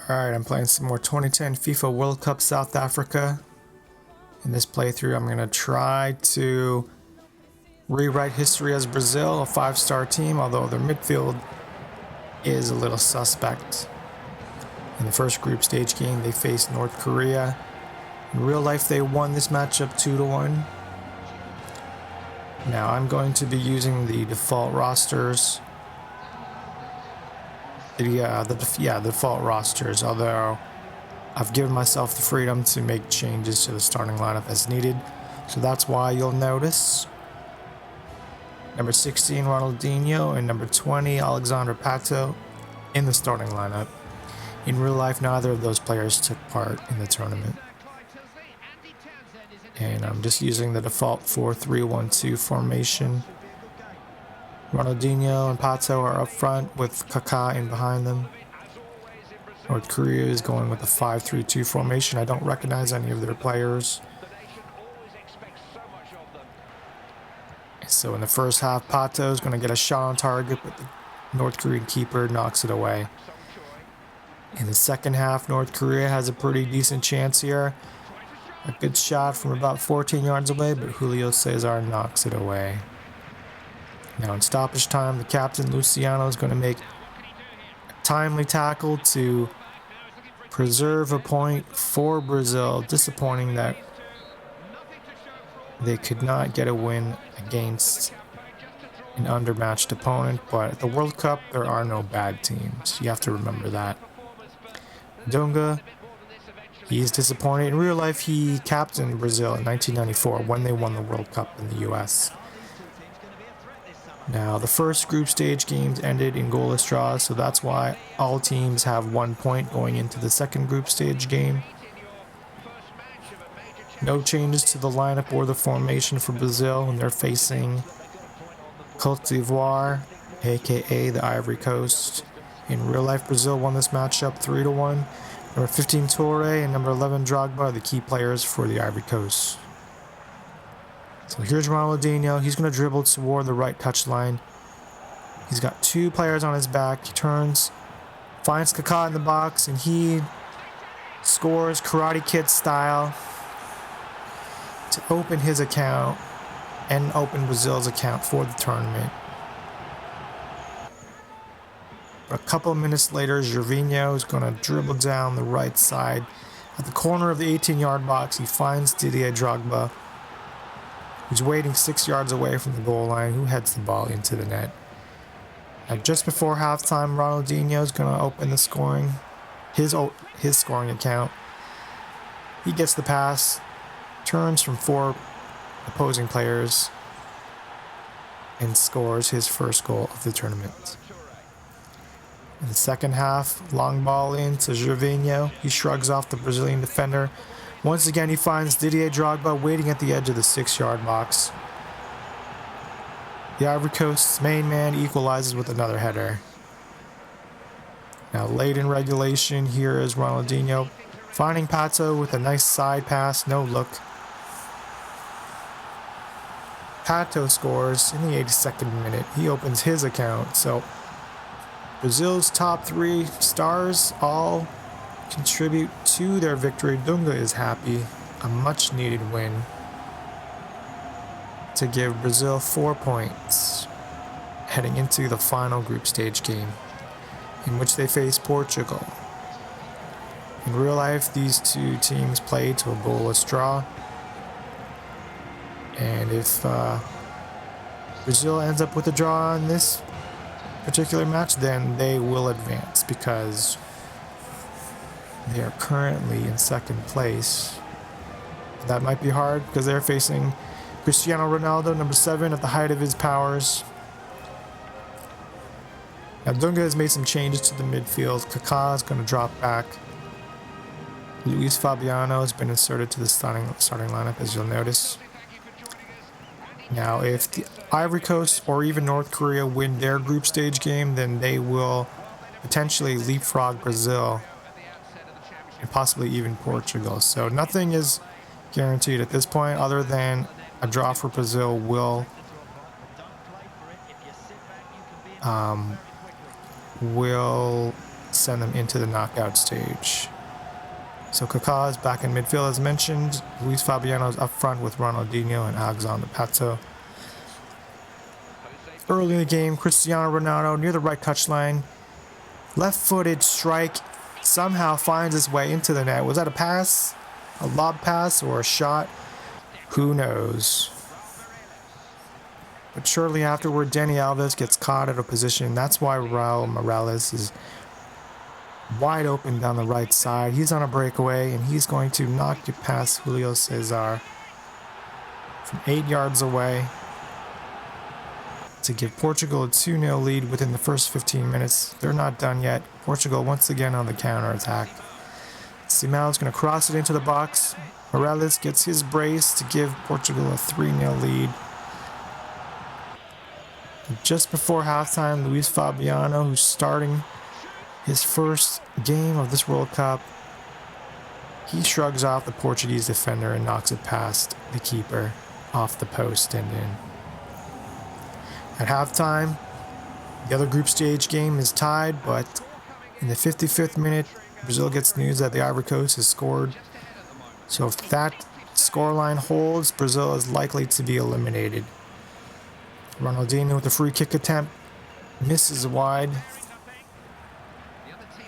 Alright, I'm playing some more 2010 FIFA World Cup South Africa. In this playthrough, I'm going to try to rewrite history as Brazil, a 5-star team, although their midfield is a little suspect. In the first group stage game, they faced North Korea. In real life, they won this matchup 2-1. Now, I'm going to be using the default rosters. The default rosters, although I've given myself the freedom to make changes to the starting lineup as needed, so that's why you'll notice number 16 Ronaldinho and number 20 Alexander Pato in the starting lineup. In real life, neither of those players took part in the tournament, and I'm just using the default 4-3-1-2 formation. Ronaldinho and Pato are up front with Kaka in behind them. North Korea is going with a 5-3-2 formation. I don't recognize any of their players. So in the first half, Pato is going to get a shot on target, but the North Korean keeper knocks it away. In the second half, North Korea has a pretty decent chance here. A good shot from about 14 yards away, but Julio Cesar knocks it away. Now in stoppage time, the captain Luciano is going to make a timely tackle to preserve a point for Brazil. Disappointing that they could not get a win against an undermatched opponent, but at the World Cup there are no bad teams. You have to remember that. Dunga, he's disappointed. In real life, he captained Brazil in 1994 when they won the World Cup in the US. Now, the first group stage games ended in goalless draws, so that's why all teams have 1 point going into the second group stage game. No changes to the lineup or the formation for Brazil when they're facing Cote d'Ivoire, aka the Ivory Coast. In real life, Brazil won this matchup 3-1. Number 15 Toure and number 11 Drogba are the key players for the Ivory Coast. So here's Ronaldinho. He's going to dribble toward the right touchline. He's got two players on his back. He turns, finds Kaka in the box, and he scores Karate Kid style to open his account and open Brazil's account for the tournament. But a couple of minutes later, Gervinho is going to dribble down the right side. At the corner of the 18-yard box, he finds Didier Drogba, who's waiting 6 yards away from the goal line, who heads the ball into the net. And just before halftime, Ronaldinho is going to open the scoring, his scoring account. He gets the pass, turns from 4 opposing players, and scores his first goal of the tournament. In the second half, long ball in to Gervinho. He shrugs off the Brazilian defender. Once again, he finds Didier Drogba waiting at the edge of the 6-yard box. The Ivory Coast's main man equalizes with another header. Now, late in regulation, here is Ronaldinho finding Pato with a nice side pass, no look. Pato scores in the 82nd minute. He opens his account. So Brazil's top 3 stars all contribute to their victory. Dunga is happy. A much needed win to give Brazil 4 points heading into the final group stage game, in which they face Portugal. In real life, these two teams played to a goalless draw, and if Brazil ends up with a draw in this particular match, then they will advance because they are currently in second place. That might be hard because they're facing Cristiano Ronaldo, number 7, at the height of his powers. Now Dunga has made some changes to the midfield. Kaka is going to drop back. Luis Fabiano has been inserted to the starting lineup, as you'll notice. Now, if the Ivory Coast or even North Korea win their group stage game, then they will potentially leapfrog Brazil and possibly even Portugal. So nothing is guaranteed at this point, other than a draw for Brazil will send them into the knockout stage. So Kaka is back in midfield as mentioned. Luis Fabiano is up front with Ronaldinho and Alexander Pato. Early in the game, Cristiano Ronaldo near the right touchline. Left-footed strike somehow finds its way into the net. Was that a pass? A lob pass or a shot? Who knows? But shortly afterward, Dani Alves gets caught out of position. That's why Raul Morales is wide open down the right side. He's on a breakaway, and he's going to knock it past Julio Cesar from 8 yards away to give Portugal a 2-0 lead within the first 15 minutes. They're not done yet. Portugal once again on the counter-attack. Simão is going to cross it into the box. Morales gets his brace to give Portugal a 3-0 lead. Just before halftime, Luis Fabiano, who's starting his first game of this World Cup, he shrugs off the Portuguese defender and knocks it past the keeper off the post and in. At halftime, the other group stage game is tied, but in the 55th minute, Brazil gets news that the Ivory Coast has scored. So if that scoreline holds, Brazil is likely to be eliminated. Ronaldinho with a free kick attempt misses wide.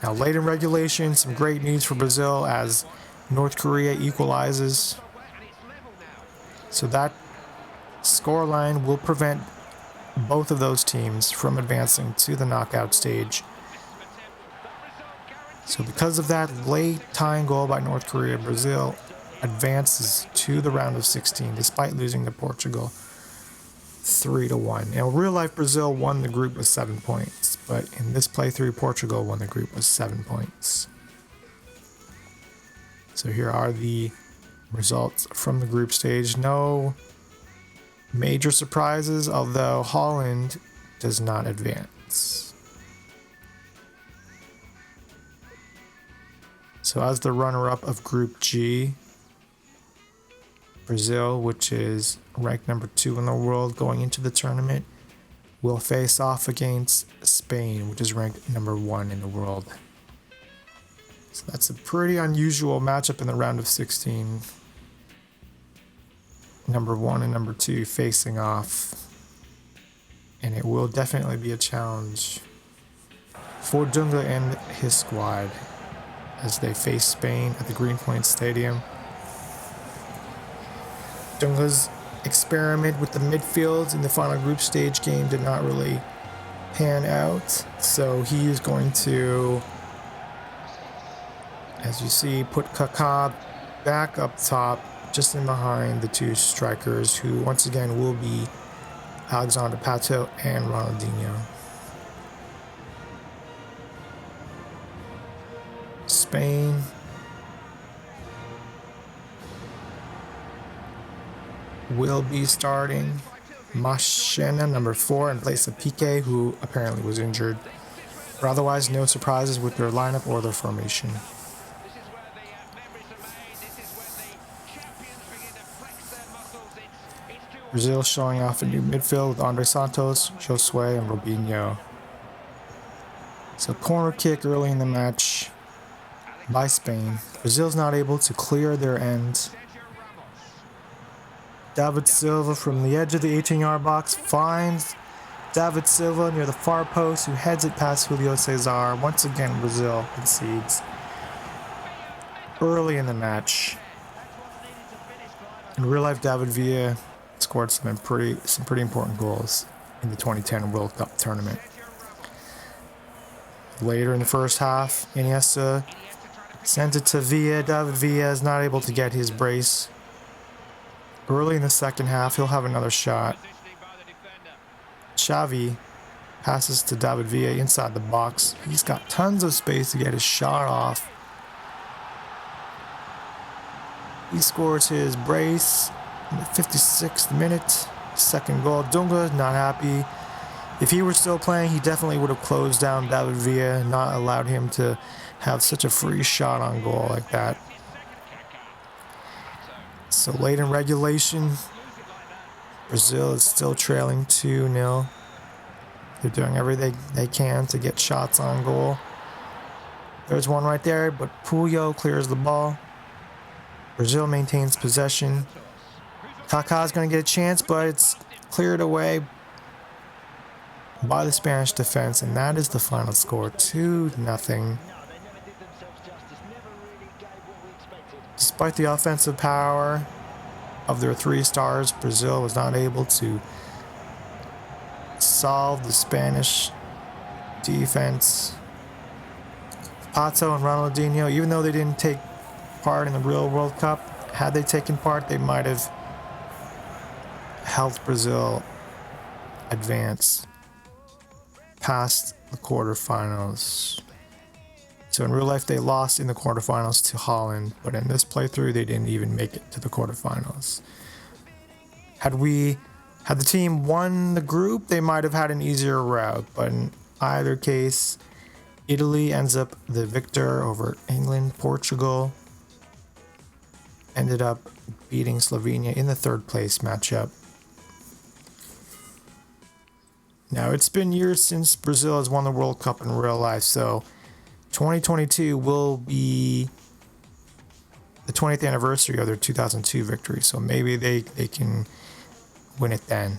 Now late in regulation, some great news for Brazil as North Korea equalizes. So that scoreline will prevent both of those teams from advancing to the knockout stage. So because of that late tying goal by North Korea, Brazil advances to the round of 16 despite losing to Portugal 3-1. Now, real life Brazil won the group with 7 points, but in this playthrough, Portugal won the group with 7 points. So here are the results from the group stage. No major surprises, although Holland does not advance. So as the runner-up of Group G, Brazil, which is ranked number 2 in the world going into the tournament, will face off against Spain, which is ranked number 1 in the world. So that's a pretty unusual matchup in the round of 16. Number 1 and number 2 facing off. And it will definitely be a challenge for Dunga and his squad as they face Spain at the Greenpoint Stadium. Dunga's experiment with the midfield in the final group stage game did not really pan out, so he is going to, as you see, put Kaka back up top, just in behind the two strikers, who once again will be Alexander Pato and Ronaldinho. Spain will be starting Machena, number 4, in place of Piqué, who apparently was injured. But otherwise, no surprises with their lineup or their formation. Brazil showing off a new midfield with Andre Santos, Josue, and Robinho. So corner kick early in the match by Spain. Brazil's not able to clear their end. David Silva from the edge of the 18-yard box finds David Silva near the far post, who heads it past Julio Cesar. Once again, Brazil concedes early in the match. In real life, David Villa scored some pretty important goals in the 2010 World Cup tournament. Later in the first half, Iniesta sends it to Villa. David Villa is not able to get his brace. Early in the second half, he'll have another shot. Xavi passes to David Villa inside the box. He's got tons of space to get his shot off. He scores his brace in the 56th minute. Second goal. Dunga not happy. If he were still playing, he definitely would have closed down David Villa, not allowed him to have such a free shot on goal like that. So late in regulation, Brazil is still trailing 2-0. They're doing everything they can to get shots on goal. There's one right there, but Puyo clears the ball. Brazil maintains possession. Kaka is going to get a chance, but it's cleared away by the Spanish defense, and that is the final score, 2-0. Despite the offensive power of their 3 stars, Brazil was not able to solve the Spanish defense. Pato and Ronaldinho, even though they didn't take part in the real World Cup, had they taken part, they might have helped Brazil advance past the quarterfinals. So in real life, they lost in the quarterfinals to Holland, but in this playthrough, they didn't even make it to the quarterfinals. Had the team won the group, they might have had an easier route, but in either case, Italy ends up the victor over England. Portugal ended up beating Slovenia in the 3rd place matchup. Now, it's been years since Brazil has won the World Cup in real life, so 2022 will be the 20th anniversary of their 2002 victory, so maybe they can win it then.